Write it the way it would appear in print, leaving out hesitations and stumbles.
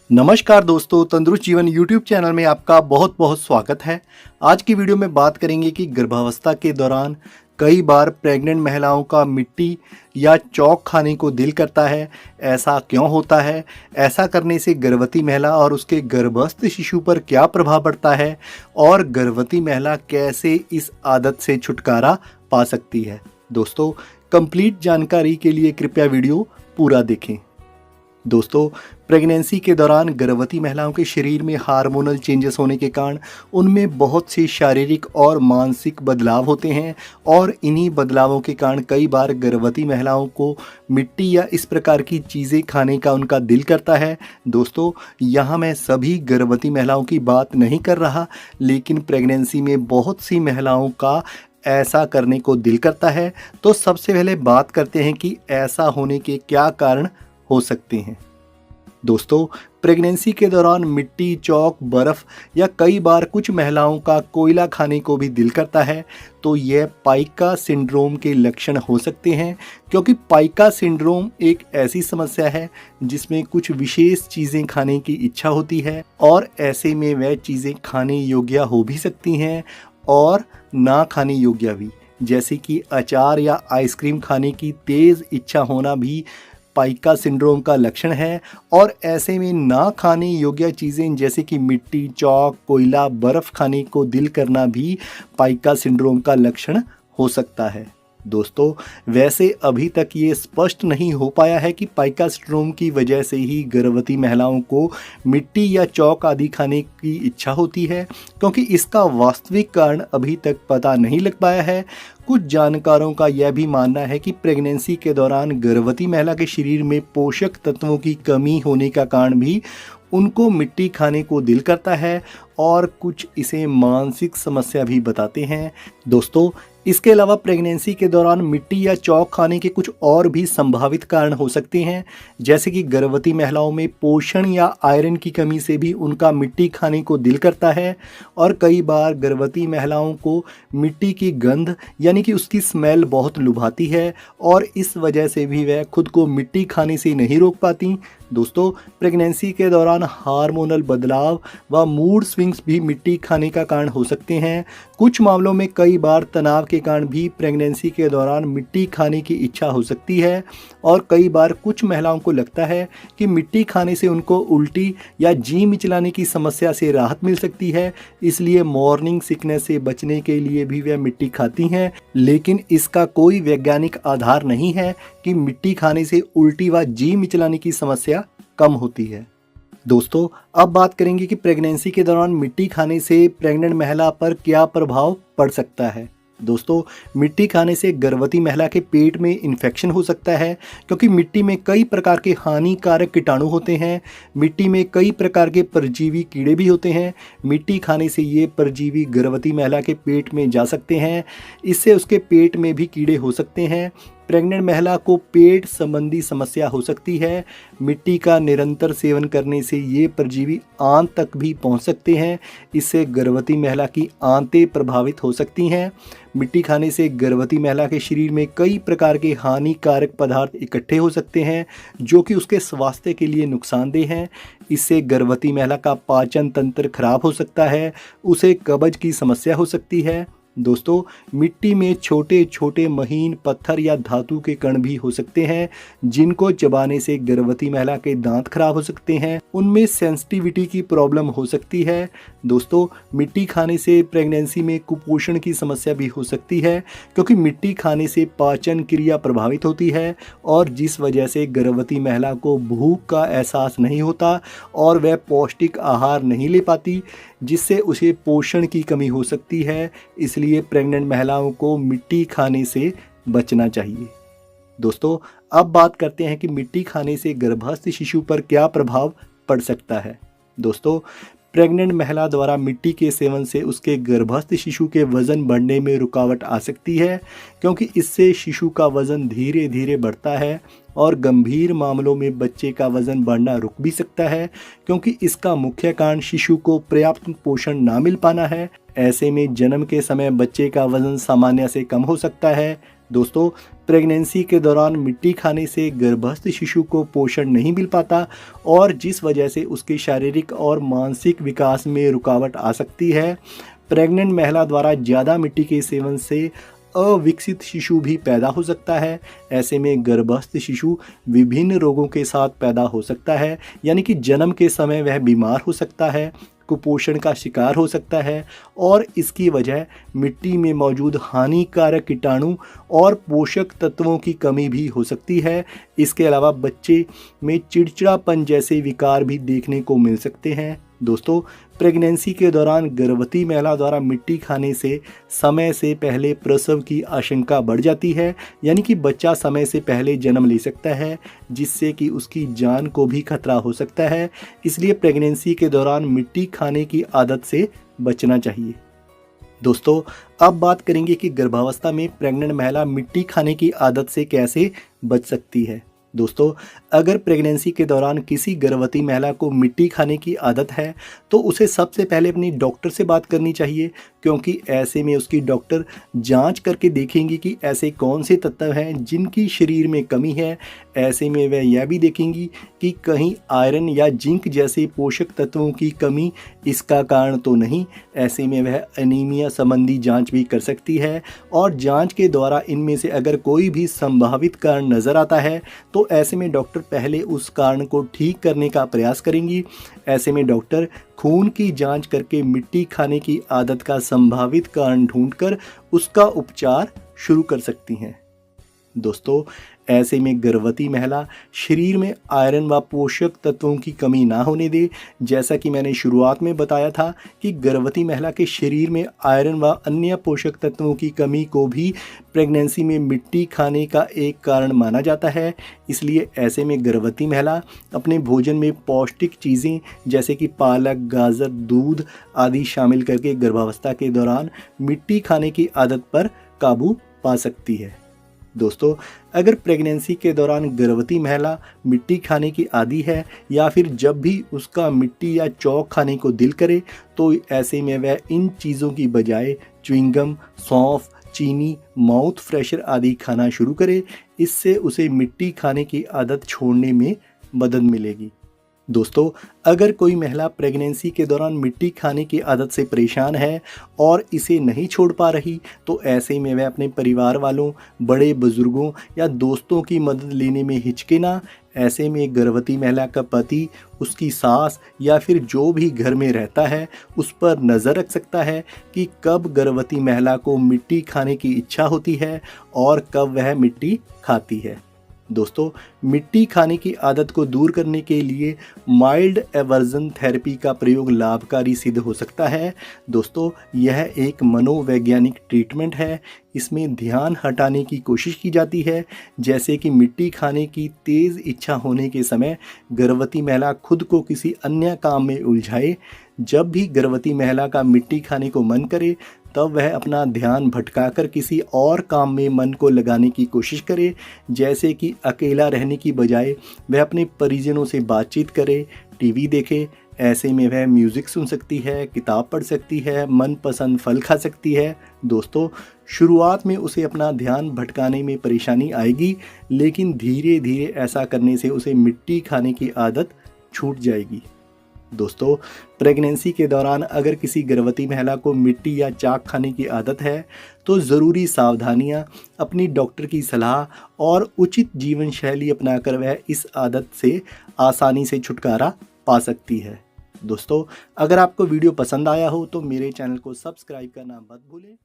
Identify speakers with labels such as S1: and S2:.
S1: नमस्कार दोस्तों, तंदुरुस्त जीवन यूट्यूब चैनल में आपका बहुत बहुत स्वागत है। आज की वीडियो में बात करेंगे कि गर्भावस्था के दौरान कई बार प्रेग्नेंट महिलाओं का मिट्टी या चौक खाने को दिल करता है। ऐसा क्यों होता है? ऐसा करने से गर्भवती महिला और उसके गर्भस्थ शिशु पर क्या प्रभाव पड़ता है और गर्भवती महिला कैसे इस आदत से छुटकारा पा सकती है। दोस्तों, कंप्लीट जानकारी के लिए कृपया वीडियो पूरा देखें। दोस्तों, प्रेगनेंसी के दौरान गर्भवती महिलाओं के शरीर में हार्मोनल चेंजेस होने के कारण उनमें बहुत से शारीरिक और मानसिक बदलाव होते हैं और इन्हीं बदलावों के कारण कई बार गर्भवती महिलाओं को मिट्टी या इस प्रकार की चीज़ें खाने का उनका दिल करता है। दोस्तों, यहाँ मैं सभी गर्भवती महिलाओं की बात नहीं कर रहा, लेकिन प्रेगनेंसी में बहुत सी महिलाओं का ऐसा करने को दिल करता है। तो सबसे पहले बात करते हैं कि ऐसा होने के क्या कारण हो सकते हैं। दोस्तों, प्रेगनेंसी के दौरान मिट्टी, चौक, बर्फ़ या कई बार कुछ महिलाओं का कोयला खाने को भी दिल करता है, तो यह पाइका सिंड्रोम के लक्षण हो सकते हैं। क्योंकि पाइका सिंड्रोम एक ऐसी समस्या है जिसमें कुछ विशेष चीज़ें खाने की इच्छा होती है और ऐसे में वह चीज़ें खाने योग्य हो भी सकती हैं और ना खाने योग्य भी, जैसे कि अचार या आइसक्रीम खाने की तेज़ इच्छा होना भी पाइका सिंड्रोम का लक्षण है। और ऐसे में ना खाने योग्य चीज़ें जैसे कि मिट्टी, चौक, कोयला, बर्फ़ खाने को दिल करना भी पाइका सिंड्रोम का लक्षण हो सकता है। दोस्तों, वैसे अभी तक ये स्पष्ट नहीं हो पाया है कि पाइका सिंड्रोम की वजह से ही गर्भवती महिलाओं को मिट्टी या चौक आदि खाने की इच्छा होती है, क्योंकि इसका वास्तविक कारण अभी तक पता नहीं लग पाया है। कुछ जानकारों का यह भी मानना है कि प्रेगनेंसी के दौरान गर्भवती महिला के शरीर में पोषक तत्वों की कमी होने का कारण भी उनको मिट्टी खाने को दिल करता है और कुछ इसे मानसिक समस्या भी बताते हैं। दोस्तों, इसके अलावा प्रेगनेंसी के दौरान मिट्टी या चौक खाने के कुछ और भी संभावित कारण हो सकते हैं, जैसे कि गर्भवती महिलाओं में पोषण या आयरन की कमी से भी उनका मिट्टी खाने को दिल करता है। और कई बार गर्भवती महिलाओं को मिट्टी की गंध यानी कि उसकी स्मेल बहुत लुभाती है और इस वजह से भी वह खुद को मिट्टी खाने से नहीं रोक पाती। दोस्तों, प्रेगनेंसी के दौरान हार्मोनल बदलाव व मूड स्विंग्स भी मिट्टी खाने का कारण हो सकते हैं। कुछ मामलों में कई बार तनाव के कारण भी प्रेगनेंसी के दौरान मिट्टी खाने की इच्छा हो सकती है और कई बार कुछ महिलाओं को लगता है कि मिट्टी खाने से उनको उल्टी या जी मिचलाने की समस्या से राहत मिल सकती है, इसलिए मॉर्निंग सिकनेस से बचने के लिए भी वह मिट्टी खाती हैं। लेकिन इसका कोई वैज्ञानिक आधार नहीं है कि मिट्टी खाने से उल्टी व जी मिचलाने की समस्या कम होती है। दोस्तों, अब बात करेंगे कि प्रेगनेंसी के दौरान मिट्टी खाने से प्रेग्नेंट महिला पर क्या प्रभाव पड़ सकता है। दोस्तों, मिट्टी खाने से गर्भवती महिला के पेट में इन्फेक्शन हो सकता है, क्योंकि मिट्टी में कई प्रकार के हानिकारक कीटाणु होते हैं। मिट्टी में कई प्रकार के परजीवी कीड़े भी होते हैं। मिट्टी खाने से ये परजीवी गर्भवती महिला के पेट में जा सकते हैं, इससे उसके पेट में भी कीड़े हो सकते हैं। प्रेग्नेंट महिला को पेट संबंधी समस्या हो सकती है। मिट्टी का निरंतर सेवन करने से ये परजीवी आंत तक भी पहुंच सकते हैं, इससे गर्भवती महिला की आंतें प्रभावित हो सकती हैं। मिट्टी खाने से गर्भवती महिला के शरीर में कई प्रकार के हानिकारक पदार्थ इकट्ठे हो सकते हैं, जो कि उसके स्वास्थ्य के लिए नुकसानदेह हैं। इससे गर्भवती महिला का पाचन तंत्र खराब हो सकता है, उसे कब्ज की समस्या हो सकती है। दोस्तों, मिट्टी में छोटे छोटे महीन पत्थर या धातु के कण भी हो सकते हैं, जिनको चबाने से गर्भवती महिला के दांत खराब हो सकते हैं। उनमें सेंसिटिविटी की प्रॉब्लम हो सकती है। दोस्तों, मिट्टी खाने से प्रेगनेंसी में कुपोषण की समस्या भी हो सकती है, क्योंकि मिट्टी खाने से पाचन क्रिया प्रभावित होती है और जिस वजह से गर्भवती महिला को भूख का एहसास नहीं होता और वह पौष्टिक आहार नहीं ले पाती, जिससे उसे पोषण की कमी हो सकती है। इसलिए प्रेग्नेंट महिलाओं को मिट्टी खाने से बचना चाहिए। दोस्तों, अब बात करते हैं कि मिट्टी खाने से गर्भस्थ शिशु पर क्या प्रभाव पड़ सकता है। दोस्तों, प्रेग्नेंट महिला द्वारा मिट्टी के सेवन से उसके गर्भस्थ शिशु के वज़न बढ़ने में रुकावट आ सकती है, क्योंकि इससे शिशु का वज़न धीरे धीरे बढ़ता है और गंभीर मामलों में बच्चे का वज़न बढ़ना रुक भी सकता है, क्योंकि इसका मुख्य कारण शिशु को पर्याप्त पोषण ना मिल पाना है। ऐसे में जन्म के समय बच्चे का वज़न सामान्य से कम हो सकता है। दोस्तों, प्रेगनेंसी के दौरान मिट्टी खाने से गर्भस्थ शिशु को पोषण नहीं मिल पाता और जिस वजह से उसके शारीरिक और मानसिक विकास में रुकावट आ सकती है। प्रेग्नेंट महिला द्वारा ज़्यादा मिट्टी के सेवन से अविकसित शिशु भी पैदा हो सकता है। ऐसे में गर्भस्थ शिशु विभिन्न रोगों के साथ पैदा हो सकता है, यानी कि जन्म के समय वह बीमार हो सकता है, कुपोषण का शिकार हो सकता है और इसकी वजह मिट्टी में मौजूद हानिकारक कीटाणु और पोषक तत्वों की कमी भी हो सकती है। इसके अलावा बच्चे में चिड़चिड़ापन जैसे विकार भी देखने को मिल सकते हैं। दोस्तों, प्रेगनेंसी के दौरान गर्भवती महिला द्वारा मिट्टी खाने से समय से पहले प्रसव की आशंका बढ़ जाती है, यानी कि बच्चा समय से पहले जन्म ले सकता है, जिससे कि उसकी जान को भी खतरा हो सकता है। इसलिए प्रेगनेंसी के दौरान मिट्टी खाने की आदत से बचना चाहिए। दोस्तों, अब बात करेंगे कि गर्भावस्था में प्रेग्नेंट महिला मिट्टी खाने की आदत से कैसे बच सकती है। दोस्तों, अगर प्रेगनेंसी के दौरान किसी गर्भवती महिला को मिट्टी खाने की आदत है तो उसे सबसे पहले अपनी डॉक्टर से बात करनी चाहिए, क्योंकि ऐसे में उसकी डॉक्टर जांच करके देखेंगी कि ऐसे कौन से तत्व हैं जिनकी शरीर में कमी है। ऐसे में वह यह भी देखेंगी कि कहीं आयरन या जिंक जैसे पोषक तत्वों की कमी इसका कारण तो नहीं। ऐसे में वह एनीमिया संबंधी जांच भी कर सकती है और जांच के द्वारा इनमें से अगर कोई भी संभावित कारण नज़र आता है तो ऐसे में डॉक्टर पहले उस कारण को ठीक करने का प्रयास करेंगी। ऐसे में डॉक्टर खून की जांच करके मिट्टी खाने की आदत का संभावित कारण ढूंढकर उसका उपचार शुरू कर सकती हैं। दोस्तों, ऐसे में गर्भवती महिला शरीर में आयरन व पोषक तत्वों की कमी ना होने दे। जैसा कि मैंने शुरुआत में बताया था कि गर्भवती महिला के शरीर में आयरन व अन्य पोषक तत्वों की कमी को भी प्रेगनेंसी में मिट्टी खाने का एक कारण माना जाता है। इसलिए ऐसे में गर्भवती महिला अपने भोजन में पौष्टिक चीज़ें जैसे कि पालक, गाजर, दूध आदि शामिल करके गर्भावस्था के दौरान मिट्टी खाने की आदत पर काबू पा सकती है। दोस्तों, अगर प्रेगनेंसी के दौरान गर्भवती महिला मिट्टी खाने की आदी है या फिर जब भी उसका मिट्टी या चौक खाने को दिल करे तो ऐसे में वह इन चीज़ों की बजाय च्युइंगम, सौंफ, चीनी, माउथ फ्रेशर आदि खाना शुरू करे। इससे उसे मिट्टी खाने की आदत छोड़ने में मदद मिलेगी। दोस्तों, अगर कोई महिला प्रेगनेंसी के दौरान मिट्टी खाने की आदत से परेशान है और इसे नहीं छोड़ पा रही तो ऐसे में वह अपने परिवार वालों, बड़े बुजुर्गों या दोस्तों की मदद लेने में हिचके ना। ऐसे में गर्भवती महिला का पति, उसकी सास या फिर जो भी घर में रहता है उस पर नज़र रख सकता है कि कब गर्भवती महिला को मिट्टी खाने की इच्छा होती है और कब वह मिट्टी खाती है। दोस्तों, मिट्टी खाने की आदत को दूर करने के लिए माइल्ड एवर्जन थेरेपी का प्रयोग लाभकारी सिद्ध हो सकता है। दोस्तों, यह एक मनोवैज्ञानिक ट्रीटमेंट है। इसमें ध्यान हटाने की कोशिश की जाती है, जैसे कि मिट्टी खाने की तेज़ इच्छा होने के समय गर्भवती महिला खुद को किसी अन्य काम में उलझाए। जब भी गर्भवती महिला का मिट्टी खाने को मन करे तब वह अपना ध्यान भटकाकर किसी और काम में मन को लगाने की कोशिश करे, जैसे कि अकेला रहने की बजाय वह अपने परिजनों से बातचीत करे, टीवी देखे। ऐसे में वह म्यूज़िक सुन सकती है, किताब पढ़ सकती है, मनपसंद फल खा सकती है। दोस्तों, शुरुआत में उसे अपना ध्यान भटकाने में परेशानी आएगी, लेकिन धीरे धीरे ऐसा करने से उसे मिट्टी खाने की आदत छूट जाएगी। दोस्तों, प्रेगनेंसी के दौरान अगर किसी गर्भवती महिला को मिट्टी या चाक खाने की आदत है तो ज़रूरी सावधानियां, अपनी डॉक्टर की सलाह और उचित जीवन शैली अपनाकर वह इस आदत से आसानी से छुटकारा पा सकती है। दोस्तों, अगर आपको वीडियो पसंद आया हो तो मेरे चैनल को सब्सक्राइब करना मत भूलें।